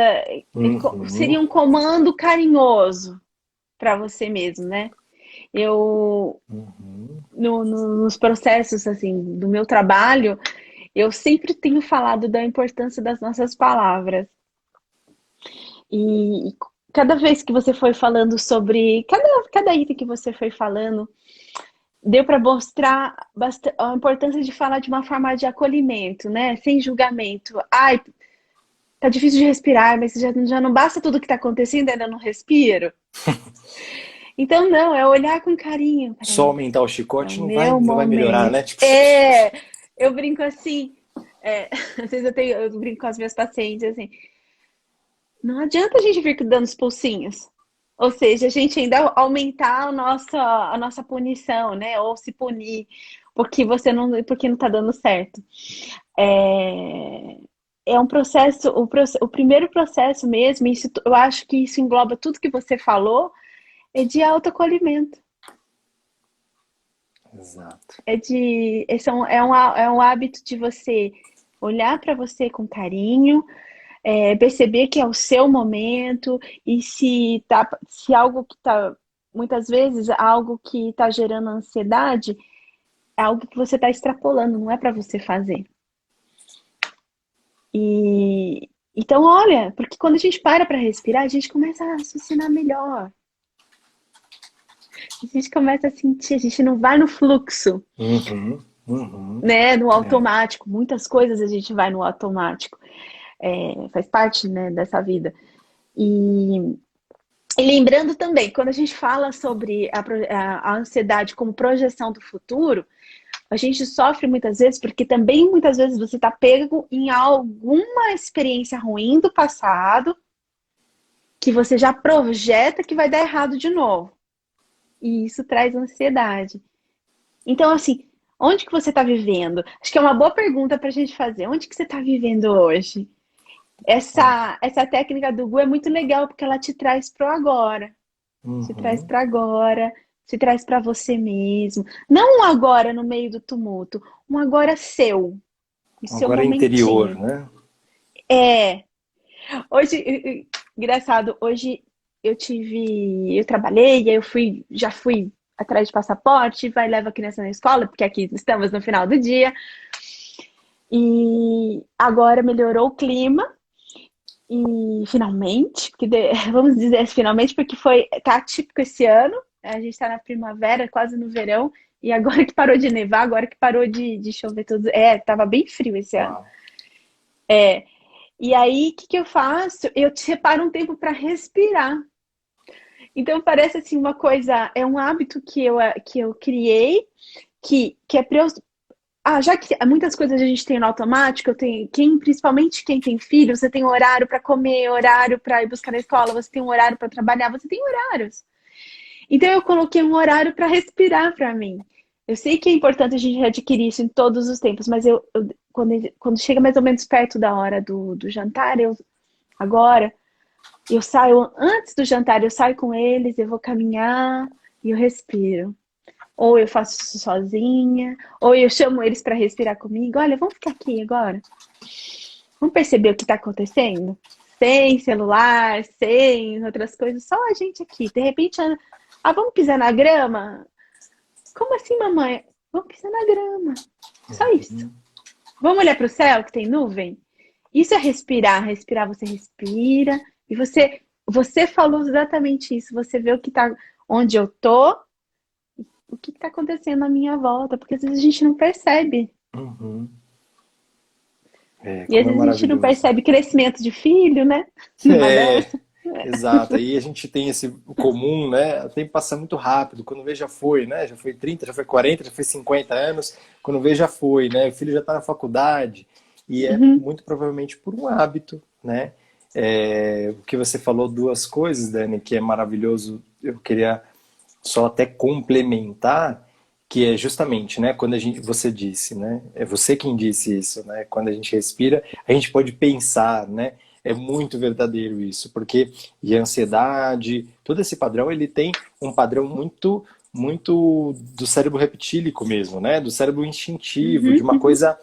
Uhum. seria um comando carinhoso para você mesmo, né? Eu Uhum. nos processos assim do meu trabalho, eu sempre tenho falado da importância das nossas palavras. E cada vez que você foi falando sobre cada item que você foi falando, deu para mostrar a importância de falar de uma forma de acolhimento, né? Sem julgamento. Ai, tá difícil de respirar, mas já não basta tudo que tá acontecendo, ainda não respiro. Então, não, é olhar com carinho. Só Peraí, aumentar o é o chicote meu não vai melhorar, momento. né? Tipo... É, eu brinco assim, às vezes eu brinco com as minhas pacientes assim, não adianta a gente vir dando os pulsinhos. Ou seja, a gente ainda aumentar a nossa punição, né? Ou se punir porque não tá dando certo. É, é um processo, o primeiro processo mesmo, isso, eu acho que isso engloba tudo que você falou, é de autoacolhimento. Exato. É um hábito de você olhar para você com carinho, perceber que é o seu momento e se algo que tá, muitas vezes, algo que está gerando ansiedade é algo que você está extrapolando, não é para você fazer. E então, olha, porque quando a gente para respirar, a gente começa a raciocinar melhor. A gente começa a sentir, a gente não vai no fluxo, Uhum. Uhum. né, no É. automático. Muitas coisas a gente vai no automático. Faz parte, né, dessa vida. E, e lembrando também, quando a gente fala sobre a ansiedade como projeção do futuro, a gente sofre muitas vezes porque também muitas vezes você está pego em alguma experiência ruim do passado que você já projeta que vai dar errado de novo. E isso traz ansiedade. Então, assim, onde que você está vivendo? Acho que é uma boa pergunta para a gente fazer. Onde que você está vivendo hoje? Essa técnica do Gu é muito legal porque ela te traz pro agora. Te traz Uhum. para agora, te traz para você mesmo. Não um agora no meio do tumulto, um agora seu, o seu Agora é interior, momentinho. né? É, engraçado, hoje eu trabalhei, e aí já fui atrás de passaporte, vai levar a criança na escola, porque aqui estamos no final do dia, e agora melhorou o clima, e finalmente, vamos dizer finalmente, porque tá atípico esse ano, a gente tá na primavera, quase no verão, e agora que parou de nevar, agora que parou de chover tudo, tava bem frio esse ano. Uau. E aí, o que que eu faço? Eu separo um tempo para respirar. Então parece assim uma coisa, é um hábito que eu criei, que é para eu. Ah, já que muitas coisas a gente tem no automático, principalmente quem tem filho, você tem um horário para comer, horário para ir buscar na escola, você tem um horário para trabalhar, você tem horários. Então eu coloquei um horário para respirar para mim. Eu sei que é importante a gente adquirir isso em todos os tempos, mas quando chega mais ou menos perto da hora do jantar, agora eu saio antes do jantar, eu saio com eles, eu vou caminhar e eu respiro. Ou eu faço isso sozinha, ou eu chamo eles para respirar comigo. Olha, vamos ficar aqui agora. Vamos perceber o que está acontecendo? Sem celular, sem outras coisas, só a gente aqui. De repente, Ah, vamos pisar na grama? Como assim, mamãe? Vamos pisar na grama. Só isso. Vamos olhar para o céu que tem nuvem? Isso é respirar. Respirar, você respira. E você falou exatamente isso. Você vê o que tá, onde eu tô, o que está acontecendo à minha volta. Porque às vezes a gente não percebe. Uhum. É, E às como é vezes a gente não maravilhoso. percebe crescimento de filho, né? Numa É, dessa. exato. Aí a gente tem esse comum, né? O tempo passa muito rápido. Quando vê, já foi, né? Já foi 30, já foi 40, já foi 50 anos. Quando vê, já foi, né? O filho já está na faculdade. E é Uhum, muito provavelmente por um hábito, né? É, o que você falou, duas coisas, Dani, que é maravilhoso. Eu queria só até complementar, que é justamente, né? Quando a gente, você disse, né? É você quem disse isso, né? Quando a gente respira, a gente pode pensar, né? É muito verdadeiro isso, porque e a ansiedade, todo esse padrão, ele tem um padrão muito do cérebro reptílico mesmo, né? Do cérebro instintivo, de uhum, uma uhum, coisa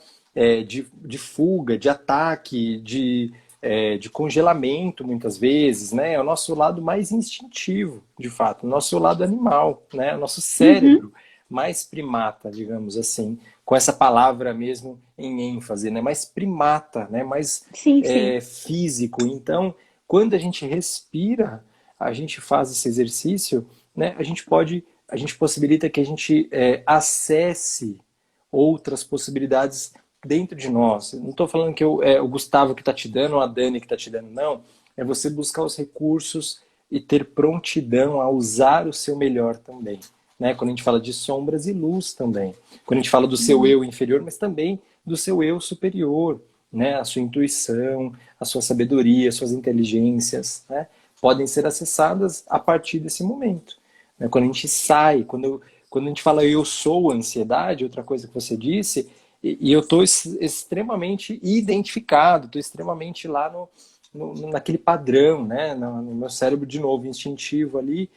de fuga, de ataque, de congelamento, muitas vezes, né? É o nosso lado mais instintivo, de fato, o nosso lado animal, né? O nosso uhum. cérebro mais primata, digamos assim, com essa palavra mesmo em ênfase, né? Mais primata, né? Mais Sim, sim. físico. Então, quando a gente respira, a gente faz esse exercício, né? A gente possibilita que a gente acesse outras possibilidades dentro de nós. Não estou falando que é o Gustavo que está te dando ou a Dani que está te dando, não. É você buscar os recursos e ter prontidão a usar o seu melhor também. Né? Quando a gente fala de sombras e luz também. Quando a gente fala do seu Uhum, eu inferior, mas também do seu eu superior. Né? A sua intuição, a sua sabedoria, as suas inteligências, né? Podem ser acessadas a partir desse momento. Né? Quando a gente sai, quando a gente fala eu sou a ansiedade, outra coisa que você disse, e eu estou extremamente identificado, estou extremamente lá naquele padrão, né? No meu cérebro, de novo, instintivo ali.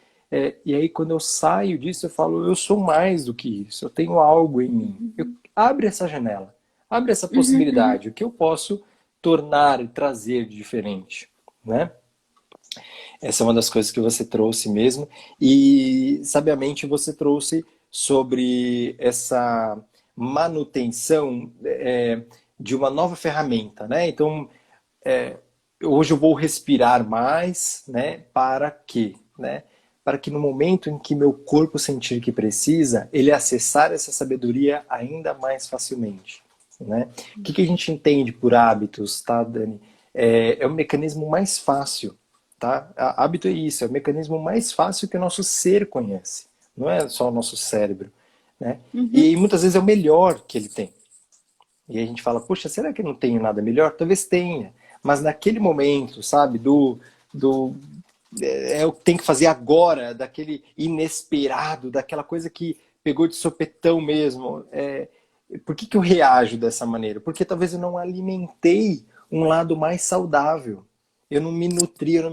E aí, quando eu saio disso, eu falo, eu sou mais do que isso, eu tenho algo em mim. Abre essa janela, abre essa uhum, uhum. possibilidade, o que eu posso tornar e trazer de diferente, né? Essa é uma das coisas que você trouxe mesmo. E, sabiamente, você trouxe sobre essa manutenção de uma nova ferramenta, né? Então, hoje eu vou respirar mais, né? Para quê? Né? Para que no momento em que meu corpo sentir que precisa, ele acessar essa sabedoria ainda mais facilmente. Né? O que a gente entende por hábitos, tá, Dani? É o mecanismo mais fácil, tá? Hábito é isso, é o mecanismo mais fácil que o nosso ser conhece, não é só o nosso cérebro, né? Uhum. E muitas vezes é o melhor que ele tem. E aí a gente fala, poxa, será que eu não tenho nada melhor? Talvez tenha, mas naquele momento, sabe, do é o que tem que fazer agora, daquele inesperado, daquela coisa que pegou de sopetão mesmo. Por que eu reajo dessa maneira? Porque talvez eu não alimentei um lado mais saudável. Eu não me nutri, eu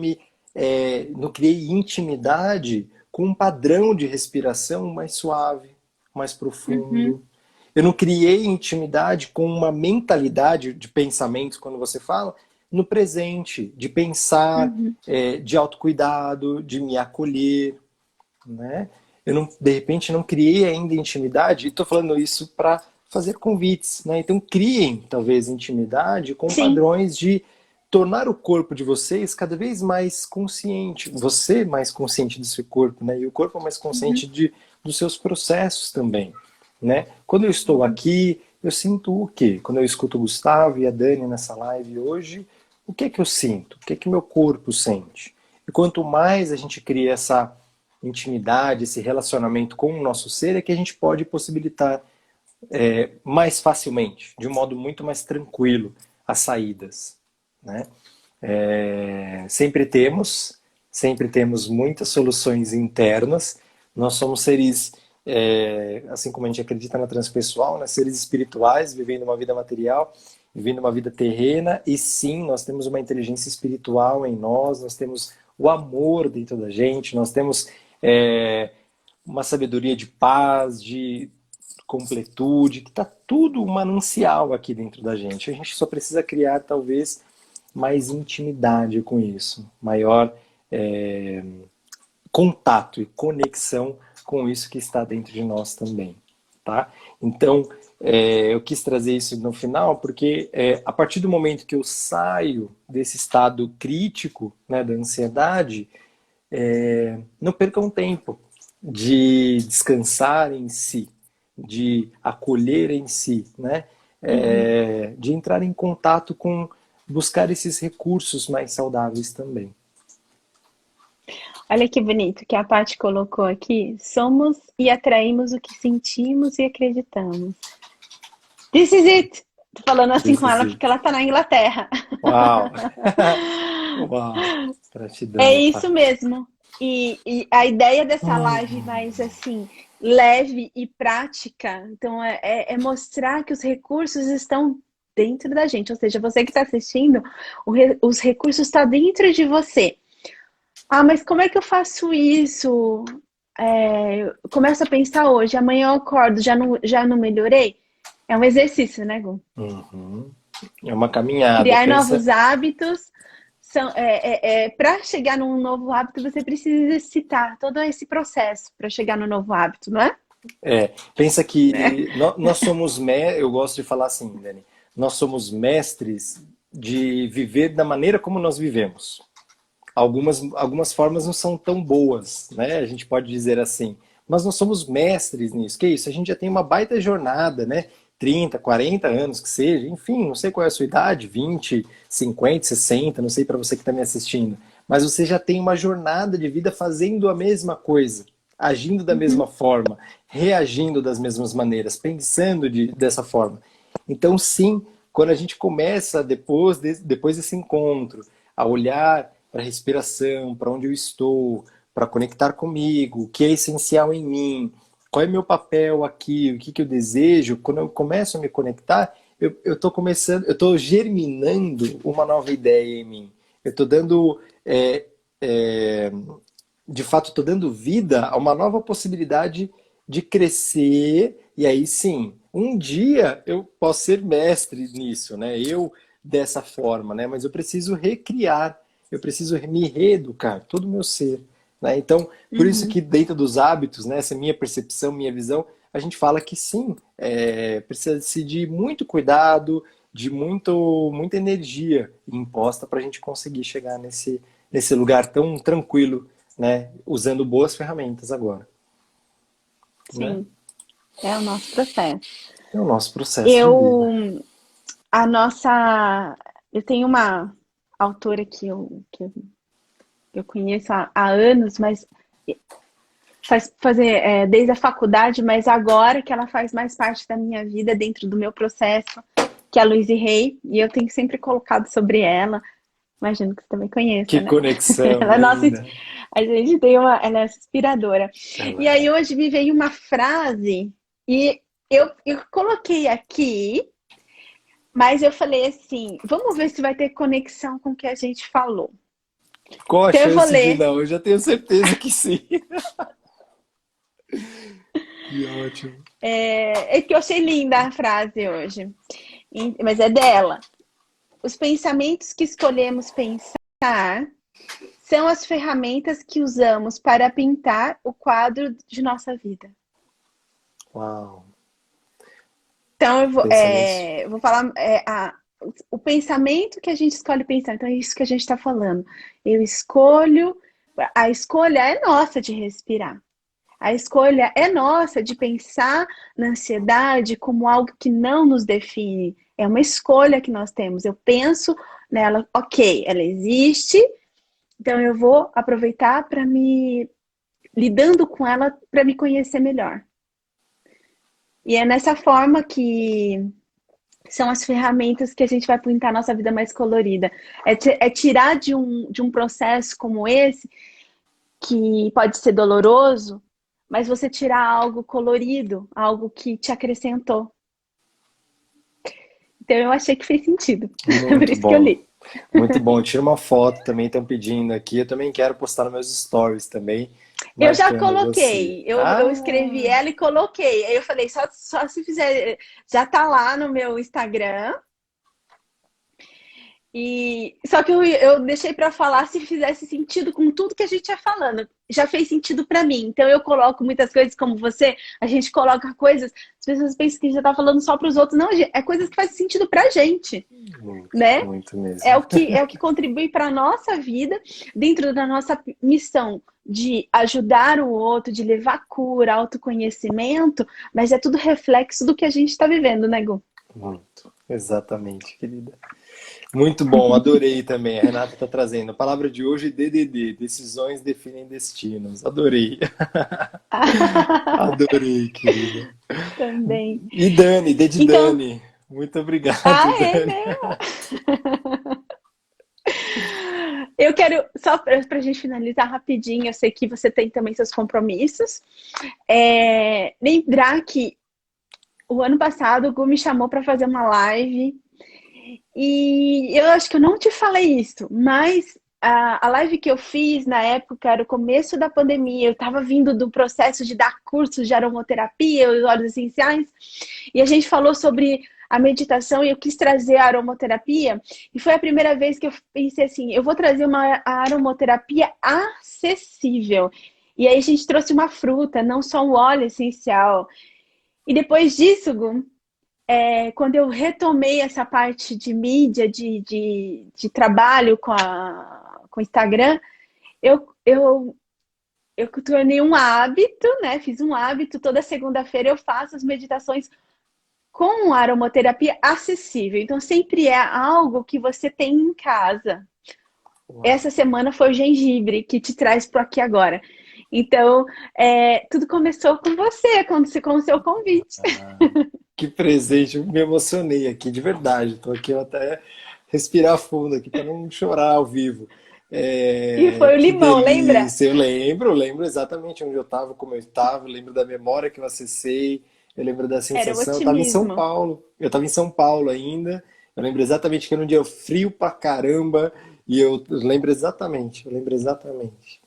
não criei intimidade com um padrão de respiração mais suave, mais Uhum, profundo. Eu não criei intimidade com uma mentalidade de pensamentos, quando você fala, no presente, de pensar, uhum. de autocuidado, de me acolher, né? Eu não, de repente não criei ainda intimidade, e estou falando isso para fazer convites, né? Então criem talvez intimidade com Sim. padrões de tornar o corpo de vocês cada vez mais consciente, você mais consciente do seu corpo, né? E o corpo mais Uhum, consciente dos seus processos também, né? Quando eu estou aqui, eu sinto o quê? Quando eu escuto o Gustavo e a Dani nessa live hoje, o que é que eu sinto? O que é que meu corpo sente? E quanto mais a gente cria essa intimidade, esse relacionamento com o nosso ser, é que a gente pode possibilitar mais facilmente, de um modo muito mais tranquilo, as saídas, né? Sempre temos muitas soluções internas. Nós somos seres, assim como a gente acredita na transpessoal, né? Seres espirituais, vivendo uma vida material, vivendo uma vida terrena, e sim, nós temos uma inteligência espiritual em nós temos o amor dentro da gente, nós temos é, uma sabedoria de paz, de completude, que está tudo um manancial aqui dentro da gente. A gente só precisa criar, talvez, mais intimidade com isso, maior contato e conexão com isso que está dentro de nós também, tá? Então, eu quis trazer isso no final porque a partir do momento que eu saio desse estado crítico, né, da ansiedade, não percam tempo de descansar em si, de acolher em si, né? De entrar em contato com buscar esses recursos mais saudáveis também. Olha que bonito que a Paty colocou aqui. Somos e atraímos o que sentimos e acreditamos. This is it! Tô falando assim This com is ela it. porque ela tá na Inglaterra. Uau! Uau! É Gratidão, isso Paty. mesmo. E a ideia dessa live mais assim, leve e prática, então é mostrar que os recursos estão dentro da gente. Ou seja, você que está assistindo, os recursos estão dentro de você. Ah, mas como é que eu faço isso? Eu começo a pensar hoje, amanhã eu acordo, já não melhorei? É um exercício, né, Gu? Uhum. É uma caminhada. Criar Pensa, novos hábitos. Para chegar num novo hábito, você precisa exercitar todo esse processo para chegar no novo hábito, não é? pensa Né? que nós somos, eu gosto de falar assim, Dani, nós somos mestres de viver da maneira como nós vivemos. Algumas formas não são tão boas, né? A gente pode dizer assim. Mas nós somos mestres nisso. Que isso? A gente já tem uma baita jornada, né? 30, 40 anos que seja, enfim, não sei qual é a sua idade, 20, 50, 60, não sei para você que está me assistindo. Mas você já tem uma jornada de vida fazendo a mesma coisa, agindo da mesma forma, reagindo das mesmas maneiras, pensando dessa forma. Então, sim, quando a gente começa, depois desse encontro, a olhar para a respiração, para onde eu estou, para conectar comigo, o que é essencial em mim, qual é meu papel aqui, o que, que eu desejo, quando eu começo a me conectar, eu estou começando, eu estou germinando uma nova ideia em mim. Eu estou dando, de fato, estou dando vida a uma nova possibilidade de crescer, e aí sim, um dia eu posso ser mestre nisso, né? Eu dessa forma, né? Mas eu preciso recriar, eu preciso me reeducar, todo o meu ser, né? Então, por isso Uhum. que dentro dos hábitos, né, essa minha percepção, minha visão, a gente fala que sim, precisa-se de muito cuidado, de muita energia imposta para a gente conseguir chegar nesse lugar tão tranquilo, né? Usando boas ferramentas agora, né? Sim, é o nosso processo. É o nosso processo de vida. Eu, a nossa, eu tenho uma autora que eu conheço há anos, mas desde a faculdade, mas agora que ela faz mais parte da minha vida dentro do meu processo, que é a Louise Hay, e eu tenho sempre colocado sobre ela. Imagino que você também conheça, Que né? conexão Ela é nossa, linda. a gente tem ela é inspiradora. Ela E aí é. hoje me veio uma frase e eu coloquei aqui, mas eu falei assim, vamos ver se vai ter conexão com o que a gente falou. Qual a Então eu vou chance de ler. não? Eu já tenho certeza que sim. Que ótimo. É que eu achei linda a frase hoje, mas é dela. Os pensamentos que escolhemos pensar são as ferramentas que usamos para pintar o quadro de nossa vida. Uau. Então Pensamentos. eu vou falar o pensamento que a gente escolhe pensar. Então é isso que a gente está falando. Eu escolho, a escolha é nossa de respirar. A escolha é nossa de pensar na ansiedade como algo que não nos define. É uma escolha que nós temos. Eu penso nela, ok, ela existe, então eu vou aproveitar para me lidando com ela para me conhecer melhor. E é nessa forma que são as ferramentas que a gente vai pintar a nossa vida mais colorida. É tirar de um processo como esse, que pode ser doloroso, mas você tirar algo colorido, algo que te acrescentou. Então eu achei que fez sentido. Por Muito isso que eu bom. li. Muito bom. Tira uma foto também, estão pedindo aqui. Eu também quero postar nos meus stories também, Eu já marcando você. coloquei, Ah, eu escrevi ela e coloquei. Aí eu falei, só se fizer, já tá lá no meu Instagram. Só que eu deixei para falar se fizesse sentido com tudo que a gente ia falando. Já fez sentido para mim. Então eu coloco muitas coisas como você, a gente coloca coisas, as pessoas pensam que já tá falando só para os outros. Não, é coisas que fazem sentido pra gente, Muito, né? muito mesmo. É o que contribui para a nossa vida, dentro da nossa missão de ajudar o outro, de levar cura, autoconhecimento, mas é tudo reflexo do que a gente está vivendo, né, Gu? Muito. Exatamente, querida. Muito bom, adorei também. A Renata está trazendo. A palavra de hoje, DDD. Decisões definem destinos. Adorei. Adorei, querida. Também. E Dani, D de Então, Dani. Muito obrigado, é, Dani. né? Eu quero, só para a gente finalizar rapidinho, eu sei que você tem também seus compromissos, lembrar que o ano passado o Gu me chamou para fazer uma live e eu acho que eu não te falei isso, mas a live que eu fiz na época era o começo da pandemia, eu estava vindo do processo de dar cursos de aromaterapia, os óleos essenciais, e a gente falou sobre a meditação e eu quis trazer a aromaterapia e foi a primeira vez que eu pensei assim, eu vou trazer uma aromaterapia acessível. E aí a gente trouxe uma fruta, não só um óleo essencial. E depois disso, Gu, quando eu retomei essa parte de mídia, de trabalho com o Instagram, eu tornei um hábito, né? Fiz um hábito, toda segunda-feira eu faço as meditações com aromaterapia acessível. Então, sempre é algo que você tem em casa. Uau. Essa semana foi o gengibre que te traz para aqui agora. Então, tudo começou com você, com o seu convite. Que presente, eu me emocionei aqui, de verdade. Estou aqui eu até respirar fundo aqui para não chorar ao vivo. E foi o Que limão, lembra? delícia! Eu lembro exatamente onde eu estava, como eu estava, eu lembro da memória que eu acessei, eu lembro da Era o sensação. Eu estava em São otimismo. Paulo, eu estava em São Paulo ainda. Eu lembro exatamente que era um dia frio pra caramba e eu lembro exatamente, eu lembro exatamente.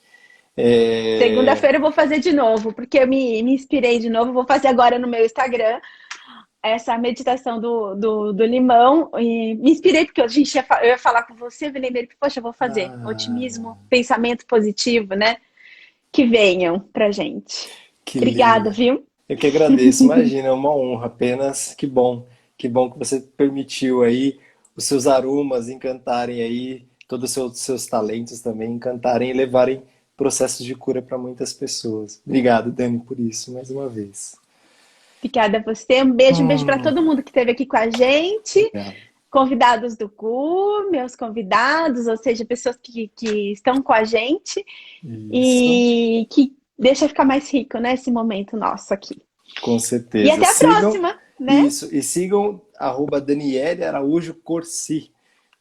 É, Segunda-feira eu vou fazer de novo, porque eu me inspirei de novo. Vou fazer agora no meu Instagram essa meditação do limão. E me inspirei porque eu ia falar com você, eu me lembrei que, poxa, eu vou fazer. Ah, Otimismo, pensamento positivo, né? Que venham pra gente. que Obrigada, lindo. viu? Eu que agradeço, imagina, é uma honra apenas. Que bom que você permitiu aí os seus aromas encantarem aí, todos os seus talentos também encantarem e levarem processos de cura para muitas pessoas. Obrigado, Dani, por isso, mais uma vez. Obrigada a você. Um beijo para todo mundo que esteve aqui com a gente. Obrigado. Convidados do CU, meus convidados, ou seja, pessoas que estão com a gente Isso, e que deixa ficar mais rico, né, esse momento nosso aqui. com E certeza. até a Sigam próxima, né? isso e sigam Daniele Araújo Corsi.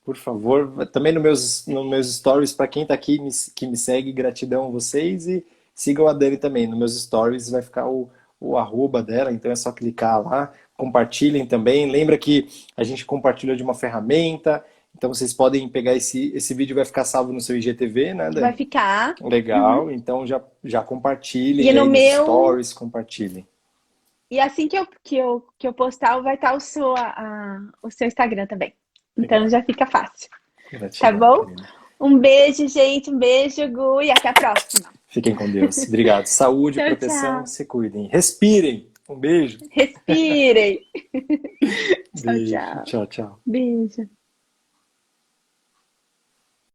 Por favor, também nos meus stories, para quem está aqui que me segue, gratidão a vocês e sigam a Dani também. Nos meus stories vai ficar o arroba dela, então é só clicar lá, compartilhem também. Lembra que a gente compartilha de uma ferramenta, então vocês podem pegar esse vídeo, vai ficar salvo no seu IGTV, né, Vai Dani? ficar. Uhum. Legal, então já E compartilhem no aí nos meu. stories, compartilhem. E assim que eu postar, vai estar o seu Instagram também. Então Legal, já fica fácil. Tá gratidão, bom? querida. Um beijo, gente. Um beijo, Gu, e até a próxima. Fiquem com Deus. Obrigado. Saúde, Tchau, proteção, tchau. se cuidem. Respirem. Um beijo. Respirem. Tchau, Beijo. tchau. Tchau, tchau. Beijo.